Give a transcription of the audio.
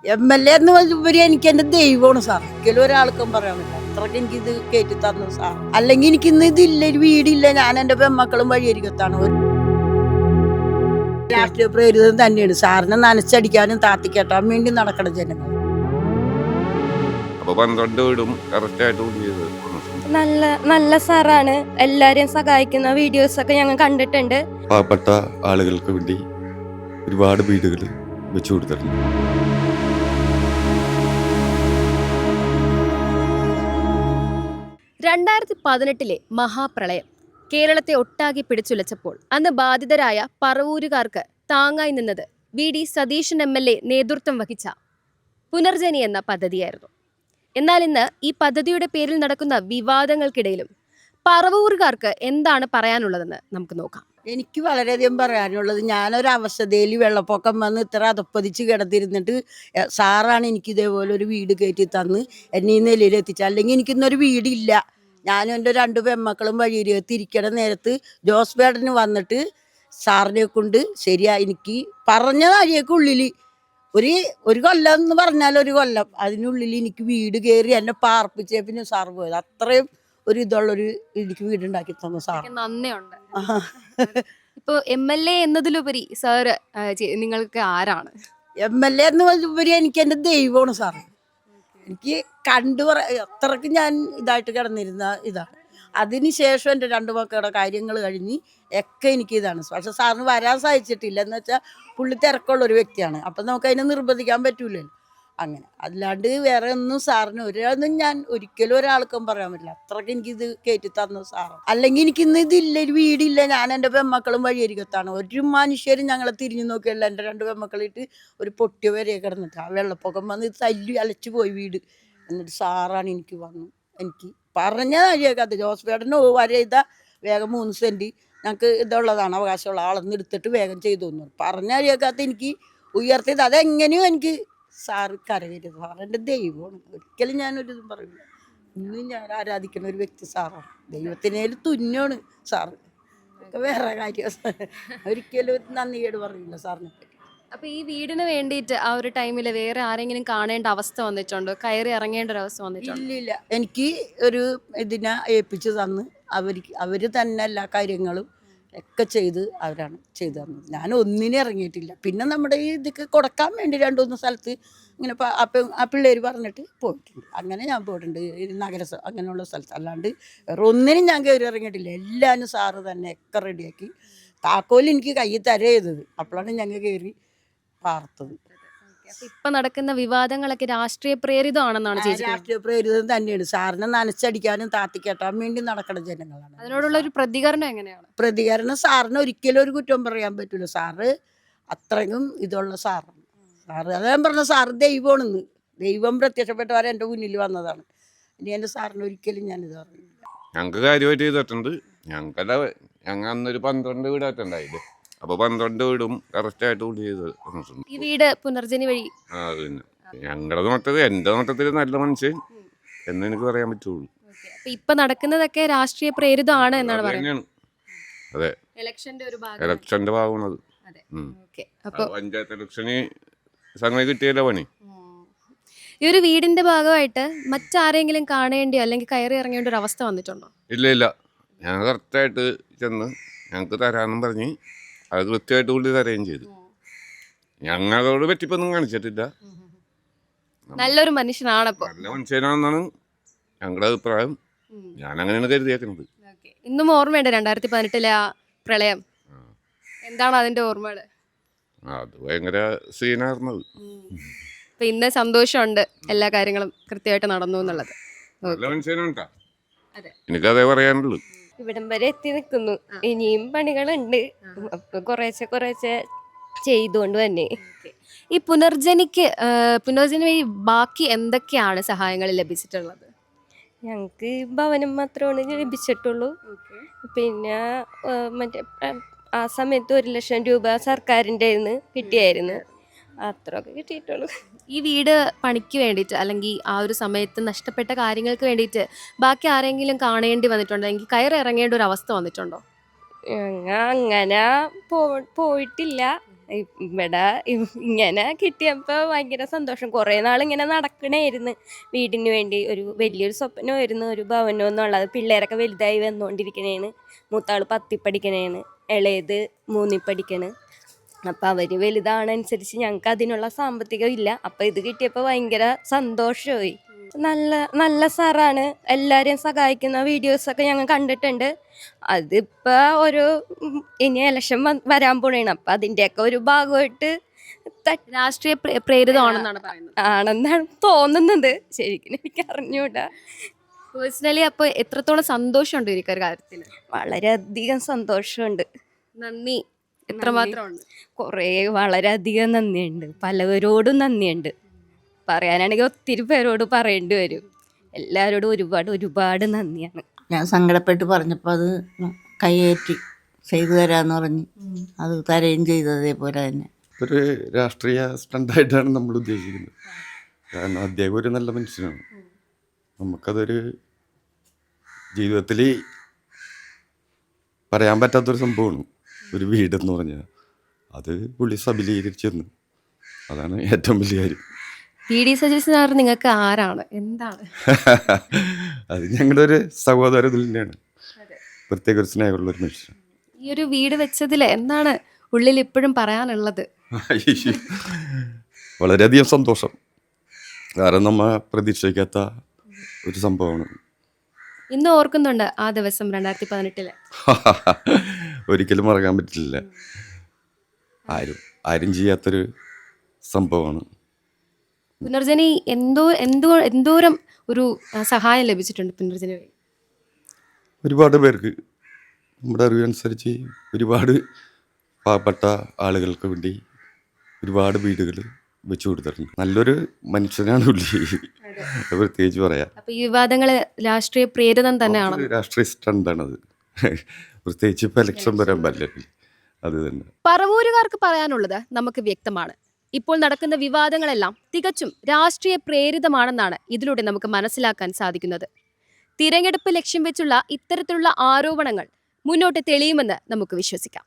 MLA എന്ന് പറഞ്ഞ എനിക്ക് എന്റെ ദൈവമാണ് സാർ. ഒരിക്കലും ഒരാൾക്കും പറയാൻ പറ്റില്ല. അത്രയ്ക്ക് എനിക്കിത് കയറ്റി തന്നു സാർ. അല്ലെങ്കിൽ എനിക്ക് ഇന്ന് ഇതില്ല, ഒരു വീടില്ല, ഞാൻ എന്റെ പെൺമക്കളും വഴിയരികത്താണ്. രാഷ്ട്രീയ പ്രേരിതം തന്നെയാണ്. സാറിനെ നനച്ചടിക്കാനും താത്തിക്കെട്ടാൻ വേണ്ടി നടക്കണ ജനങ്ങൾ. അപ്പൊ 12 വീടും കറക്റ്റായിട്ട് ചെയ്തത് നല്ല നല്ല സാറാണ്. എല്ലാരെയും സഹായിക്കുന്ന വീഡിയോസ് ഒക്കെ ഞങ്ങൾ കണ്ടിട്ടുണ്ട്. പാവപ്പെട്ട ആളുകൾക്ക് വേണ്ടി ഒരുപാട് വീടുകൾ വെച്ചു കൊടുത്തിട്ടുണ്ട്. ിലെ മഹാപ്രളയം കേരളത്തെ ഒട്ടാകെ പിടിച്ചുലച്ചപ്പോൾ അന്ന് ബാധിതരായ പറവൂരുകാർക്ക് താങ്ങായി നിന്നത് VD സതീശൻ MLA നേതൃത്വം വഹിച്ച പുനർജനി എന്ന പദ്ധതിയായിരുന്നു. എന്നാൽ ഇന്ന് ഈ പദ്ധതിയുടെ പേരിൽ നടക്കുന്ന വിവാദങ്ങൾക്കിടയിലും പറവൂരുകാർക്ക് എന്താണ് പറയാനുള്ളതെന്ന് നമുക്ക് നോക്കാം. എനിക്ക് വളരെയധികം പറയാനുള്ളത്, ഞാനൊരവസ്ഥയിൽ വെള്ളപ്പൊക്കം വന്ന് ഇത്ര അതപ്പതിച്ച് കിടന്നിരുന്നിട്ട് സാറാണ് എനിക്ക് ഇതേപോലെ ഒരു വീട് കയറ്റി തന്ന് എന്നെ ഈ നിലയിലെത്തിച്ചത്. അല്ലെങ്കിൽ എനിക്കിന്നൊരു വീടില്ല. ഞാനും എൻ്റെ 2 പെൺമക്കളും വഴിയിലെത്തി ഇരിക്കണ നേരത്ത് ജോസ് ബേഡന് വന്നിട്ട് സാറിനെ കൊണ്ട് ശരിയാ എനിക്ക് പറഞ്ഞ കാര്യമൊക്കെ ഉള്ളിൽ ഒരു കൊല്ലം എന്ന് പറഞ്ഞാൽ ഒരു കൊല്ലം അതിനുള്ളിൽ എനിക്ക് വീട് കയറി എന്നെ പാർപ്പിച്ചേ പിന്നെ സാർ പോയത്. അത്രയും ഒരു ഇതുള്ളൊരു എനിക്ക് വീടുണ്ടാക്കി തന്നു സാർ. നന്ദിയുണ്ട്. ഇപ്പൊ MLA എന്നതിലുപരി സാറ് നിങ്ങൾക്ക് ആരാണ്? MLA എന്ന് പറഞ്ഞ എനിക്ക് എൻ്റെ ദൈവമാണ് സാർ. എനിക്ക് അത്രക്ക് ഞാൻ ഇതായിട്ട് കിടന്നിരുന്ന ഇതാണ്. അതിനുശേഷം എൻ്റെ 2 മക്കളുടെ കാര്യങ്ങൾ കഴിഞ്ഞ് ഒക്കെ എനിക്ക് ഇതാണ്. പക്ഷെ സാറിന് വരാൻ സാധിച്ചിട്ടില്ല. എന്ന് വെച്ചാൽ പുള്ളി തിരക്കുള്ളൊരു വ്യക്തിയാണ്. അപ്പം നമുക്ക് അതിനെ നിർബന്ധിക്കാൻ പറ്റൂലല്ലോ. അങ്ങനെ അല്ലാണ്ട് വേറെ ഒന്നും സാറിന് ഒന്നും ഞാൻ ഒരിക്കലും ഒരാൾക്കും പറയാൻ പറ്റില്ല. അത്രയ്ക്ക് എനിക്കിത് കയറ്റി തന്നു സാറ്. അല്ലെങ്കിൽ എനിക്കിന്ന് ഇതില്ല, ഒരു വീടില്ല, ഞാൻ എൻ്റെ പെൺമക്കളും വഴിയരികത്താണ്. ഒരു മനുഷ്യരും ഞങ്ങളെ തിരിഞ്ഞു നോക്കിയല്ല. എൻ്റെ 2 പെൺമക്കളിട്ട് ഒരു പൊട്ടിയ വരെ കിടന്നിട്ട് ആ വെള്ളപ്പൊക്കം വന്ന് തല്ലി അലച്ചു പോയി വീട്. എന്നിട്ട് സാറാണ് എനിക്ക് വന്നു എനിക്ക് പറഞ്ഞ കാര്യമൊക്കെ ജോസ് ബേഡന് വരെ ഇതാ വേഗം 3 സെൻറ്റ് ഞങ്ങൾക്ക് ഇതുള്ളതാണ്, അവകാശമുള്ള ആളെന്ന് എടുത്തിട്ട് വേഗം ചെയ്തു തന്നു. പറഞ്ഞ കാര്യമൊക്കെ എനിക്ക് ഉയർത്തിയത്. അതെങ്ങനെയും എനിക്ക് സാറ് കരകരുത്. സാറിൻ്റെ ദൈവമാണ്. ഒരിക്കലും ഞാനൊരിതും പറയില്ല. ഇന്നും ഞാൻ ആരാധിക്കുന്ന ഒരു വ്യക്തി സാറാണ്. ദൈവത്തിനേലും തുന്നാണ് സാറ്. ഒക്കെ വേറെ കാര്യം. ഒരിക്കലും ഒരു നന്ദികേട് പറയില്ല സാറിനെ പറ്റി. അപ്പൊ ഈ വീടിന് വേണ്ടിയിട്ട് ആ ഒരു ടൈമിൽ വേറെ ആരെങ്കിലും കാണേണ്ട അവസ്ഥ വന്നിട്ടുണ്ടോ? കയറി ഇറങ്ങേണ്ട ഒരു അവസ്ഥ വന്നിട്ടുണ്ടോ? ഇല്ല. എനിക്ക് ഒരു ഇതിനെ ഏൽപ്പിച്ച് തന്ന് അവർ തന്നെ എല്ലാ കാര്യങ്ങളും ഒക്കെ അവരാണ് ചെയ്തു തന്നത്. ഞാൻ ഒന്നിനും ഇറങ്ങിയിട്ടില്ല. പിന്നെ നമ്മുടെ ഈ ഇതൊക്കെ കൊടുക്കാൻ വേണ്ടി 2-3 സ്ഥലത്ത് ഇങ്ങനെ ആ പിള്ളേർ പറഞ്ഞിട്ട് പോയിട്ടുണ്ട്. അങ്ങനെ ഞാൻ പോയിട്ടുണ്ട് ഈ നഗരസഭ അങ്ങനെയുള്ള സ്ഥലത്ത്. അല്ലാണ്ട് വേറെ ഒന്നിനും ഞാൻ കയറി ഇറങ്ങിയിട്ടില്ല. എല്ലാവരും സാറ് തന്നെ ഒക്കെ റെഡിയാക്കി താക്കോൽ എനിക്ക് കയ്യിൽ ചെയ്തത്. അപ്പോഴാണ് ഞങ്ങൾ കയറി പാർത്തത്. ഇപ്പൊ നടക്കുന്ന വിവാദങ്ങളൊക്കെ രാഷ്ട്രീയ പ്രേരിതമാണെന്നാണ് ചേച്ചി? രാഷ്ട്രീയ പ്രേരിതം തന്നെയാണ്. സാറിനെ നനച്ചടിക്കാനും താത്തിക്കെട്ടാൻ വേണ്ടി നടക്കുന്ന ജനങ്ങളാണ്. അതിനോടുള്ള ഒരു പ്രതികരണം എങ്ങനെയാണ്? പ്രതികരണം സാറിന് ഒരിക്കലും ഒരു കുറ്റം പറയാൻ പറ്റില്ല. സാറ് അത്രയും ഇതുള്ള സാറാണ്. സാറ് അതാ പറഞ്ഞ സാറ് ദൈവമാണെന്ന്. ദൈവം പ്രത്യക്ഷപ്പെട്ടവരെ എൻ്റെ മുന്നിൽ വന്നതാണ്. ഇനി എൻ്റെ സാറിന് ഒരിക്കലും ഞാനിത് അറിയില്ല. ഞങ്ങൾക്ക് കാര്യമായിട്ട് ചെയ്തിട്ടുണ്ട്. ഞങ്ങൾ അന്നൊരു 12 വീടായിട്ടുണ്ടായില്ലേ. അപ്പൊ 12 വീടും കറക്റ്റായിട്ട് ചെയ്ത് തന്നിട്ടുണ്ട്. ഈ വീട് പുനർജനി വഴി പിന്നെ ഞങ്ങളുടെ നോട്ടത്തിൽ, എൻ്റെ നോട്ടത്തിൽ നല്ല മനുഷ്യൻ എന്ന് എനിക്ക് പറയാൻ പറ്റുള്ളൂ. ഇപ്പൊ നടക്കുന്നതൊക്കെ രാഷ്ട്രീയ പ്രേരിതമാണ് എന്നാണ് പറയുന്നത്. അതെ, ഇലക്ഷന്റെ ഭാഗമാണത്. പഞ്ചായത്ത് ഇലക്ഷന് സംഗതി കിട്ടിയല്ലോ പണി. ഈ ഒരു വീടിന്റെ ഭാഗമായിട്ട് മറ്റാരെങ്കിലും കാണേണ്ടിയോ അല്ലെങ്കിൽ കയറി ഇറങ്ങേണ്ട ഒരു അവസ്ഥ വന്നിട്ടുണ്ടോ? ഇല്ല. ഞാൻ കറക്റ്റായിട്ട് ചെന്ന് ഞങ്ങൾക്ക് തരാമെന്നും പറഞ്ഞ് അത് കൃത്യമായിട്ട് പുള്ളി തരുകയും ചെയ്തു. ഞങ്ങളോട് പറ്റിപ്പൊന്നും കാണിച്ചിട്ടില്ല. നല്ലൊരു മനുഷ്യനാണപ്പോ. നല്ല മനുഷ്യനാണെന്നാണ് ഞങ്ങളുടെ അഭിപ്രായം. ഞാൻ അങ്ങനെയാണ് കരുതിയേക്കുന്നത്. ഇന്നും ഓർമ്മയുണ്ട് 2018 ആ പ്രളയം. എന്താണ് അതിന്റെ ഓർമ്മകള്? അത് ഭയങ്കര സീനായിരുന്നത്. അപ്പൊ ഇന്ന് സന്തോഷമുണ്ട് എല്ലാ കാര്യങ്ങളും കൃത്യമായിട്ട് നടന്നു എന്നുള്ളത്. നല്ല മനുഷ്യനാണ്. എനിക്കതേ പറയാനുള്ളൂ. ഇവിടം വരെ എത്തി നിൽക്കുന്നു. ഇനിയും പണികളുണ്ട്. അപ്പൊ കുറേശ്ശെ ചെയ്തുകൊണ്ട് തന്നെ. ഈ പുനർജനി വഴി ബാക്കി എന്തൊക്കെയാണ് സഹായങ്ങൾ ലഭിച്ചിട്ടുള്ളത്? ഞങ്ങൾക്ക് ഭവനം മാത്രമാണ് ലഭിച്ചിട്ടുള്ളൂ. പിന്നെ മറ്റേ ആ സമയത്ത് 1 ലക്ഷം രൂപ സർക്കാരിൻ്റെ കിട്ടിയായിരുന്നു. അത്രയൊക്കെ കിട്ടിയിട്ടുള്ളൂ. ഈ വീട് പണിക്ക് വേണ്ടിയിട്ട് അല്ലെങ്കിൽ ആ ഒരു സമയത്ത് നഷ്ടപ്പെട്ട കാര്യങ്ങൾക്ക് വേണ്ടിയിട്ട് ബാക്കി ആരെങ്കിലും കാണേണ്ടി വന്നിട്ടുണ്ടോ? അല്ലെങ്കിൽ കയറി ഇറങ്ങേണ്ട ഒരു അവസ്ഥ വന്നിട്ടുണ്ടോ? അങ്ങനെ പോയിട്ടില്ല. ഇവിടെ ഇങ്ങനെ കിട്ടിയപ്പോൾ ഭയങ്കര സന്തോഷം. കുറേ നാളിങ്ങനെ നടക്കണമായിരുന്നു വീടിന് വേണ്ടി. ഒരു വലിയൊരു സ്വപ്നമായിരുന്നു ഒരു ഭവനം എന്നുള്ളത്. പിള്ളേരൊക്കെ വലുതായി വന്നുകൊണ്ടിരിക്കണേണ്. മൂത്താൾ 10ൽ പഠിക്കണേണ്, ഇളയത് 3ൽ പഠിക്കണ്. അപ്പം അവർ വലുതാണനുസരിച്ച് ഞങ്ങൾക്ക് അതിനുള്ള സാമ്പത്തികം ഇല്ല. അപ്പം ഇത് കിട്ടിയപ്പോൾ ഭയങ്കര സന്തോഷമായി. നല്ല നല്ല സാറാണ്, എല്ലാവരെയും സഹായിക്കുന്ന വീഡിയോസൊക്കെ ഞങ്ങൾ കണ്ടിട്ടുണ്ട്. അതിപ്പോൾ ഒരു ഇനി ഇലക്ഷൻ വരാൻ പോണേണ്. അപ്പം അതിൻ്റെയൊക്കെ ഒരു ഭാഗമായിട്ട് രാഷ്ട്രീയ പ്രേരിതമാണെന്നാണ് പറയുന്നത്. ആണെന്നാണ് തോന്നുന്നത്. ശരിക്കും എനിക്ക് അറിഞ്ഞൂടാ. പേഴ്സണലി അപ്പോൾ എത്രത്തോളം സന്തോഷമുണ്ട് ഈ ഒരു കാര്യത്തിൽ? വളരെയധികം സന്തോഷമുണ്ട്. നന്ദി എത്രമാത്രമുണ്ട്? കുറേ വളരെയധികം നന്ദിയുണ്ട്. പലവരോടും നന്ദിയുണ്ട്. പറയാനാണെങ്കിൽ ഒത്തിരി പേരോട് പറയേണ്ടി വരും. എല്ലാവരോടും ഒരുപാട് നന്ദിയാണ്. ഞാൻ സങ്കടപ്പെട്ട് പറഞ്ഞപ്പോൾ അത് കൈയേറ്റി ചെയ്തു തരാമെന്ന് പറഞ്ഞ് അത് തരുകയും ചെയ്തത് അതേപോലെ തന്നെ. ഒരു രാഷ്ട്രീയ സ്റ്റണ്ടായിട്ടാണ് നമ്മൾ ഉദ്ദേശിക്കുന്നത്. കാരണം അദ്ദേഹം ഒരു നല്ല മനുഷ്യനാണ്. നമുക്കതൊരു ജീവിതത്തിൽ പറയാൻ പറ്റാത്തൊരു സംഭവമാണ്. ഒരു വീടെന്ന് പറഞ്ഞാൽ അത് പുള്ളി സബലീകരിച്ചെന്ന്, അതാണ് ഏറ്റവും വലിയ കാര്യം. VD സജീഷ് സാർ നിങ്ങൾക്ക് ആരാണ്, എന്താണ്? അത് ഞങ്ങളുടെ ഒരു സഹോദര തന്നെയാണ്. പ്രത്യേക ഒരു സ്നേഹമുള്ള ഒരു മനുഷ്യൻ. ഈ ഒരു വീട് വെച്ചതിൽ എന്താണ് ഉള്ളിൽ ഇപ്പോഴും പറയാനുള്ളത്? വളരെയധികം സന്തോഷം. കാരണം നമ്മ പ്രതീക്ഷിക്കാത്ത ഒരു സംഭവമാണ്. ഇന്ന് ഓർക്കുന്നുണ്ട് ആ ദിവസം 2018? ഒരിക്കലും മറക്കാൻ പറ്റില്ല. ആരും ചെയ്യാത്തൊരു സംഭവമാണ്. പുനർജനി എന്തോരം ഒരു സഹായം ലഭിച്ചിട്ടുണ്ട് പുനർജനി വഴി? ഒരുപാട് പേർക്ക് നമ്മുടെ അറിവനുസരിച്ച് ഒരുപാട് പാവപ്പെട്ട ആളുകൾക്ക് വേണ്ടി ഒരുപാട് വീടുകൾ വെച്ചു കൊടുത്തിട്ടുണ്ട്. നല്ലൊരു മനുഷ്യനാണ് പുള്ളി, പ്രത്യേകിച്ച് പറയാം. അപ്പൊ ഈ വിവാദങ്ങള് രാഷ്ട്രീയ പ്രേരിതം തന്നെയാണ്? രാഷ്ട്രീയ സ്റ്റണ്ടാണത്. പ്രത്യേകിച്ച് ഇപ്പൊ ഇലക്ഷൻ വരാൻ പറ്റില്ല. അത് തന്നെ പറവൂരുകാർക്ക് പറയാനുള്ളത് നമുക്ക് വ്യക്തമാണ്. ഇപ്പോൾ നടക്കുന്ന വിവാദങ്ങളെല്ലാം തികച്ചും രാഷ്ട്രീയ പ്രേരിതമാണെന്നാണ് ഇതിലൂടെ നമുക്ക് മനസ്സിലാക്കാൻ സാധിക്കുന്നത്. തിരഞ്ഞെടുപ്പ് ലക്ഷ്യം വെച്ചുള്ള ഇത്തരത്തിലുള്ള ആരോപണങ്ങൾ മുന്നോട്ട് തെളിയുമെന്ന് നമുക്ക് വിശ്വസിക്കാം.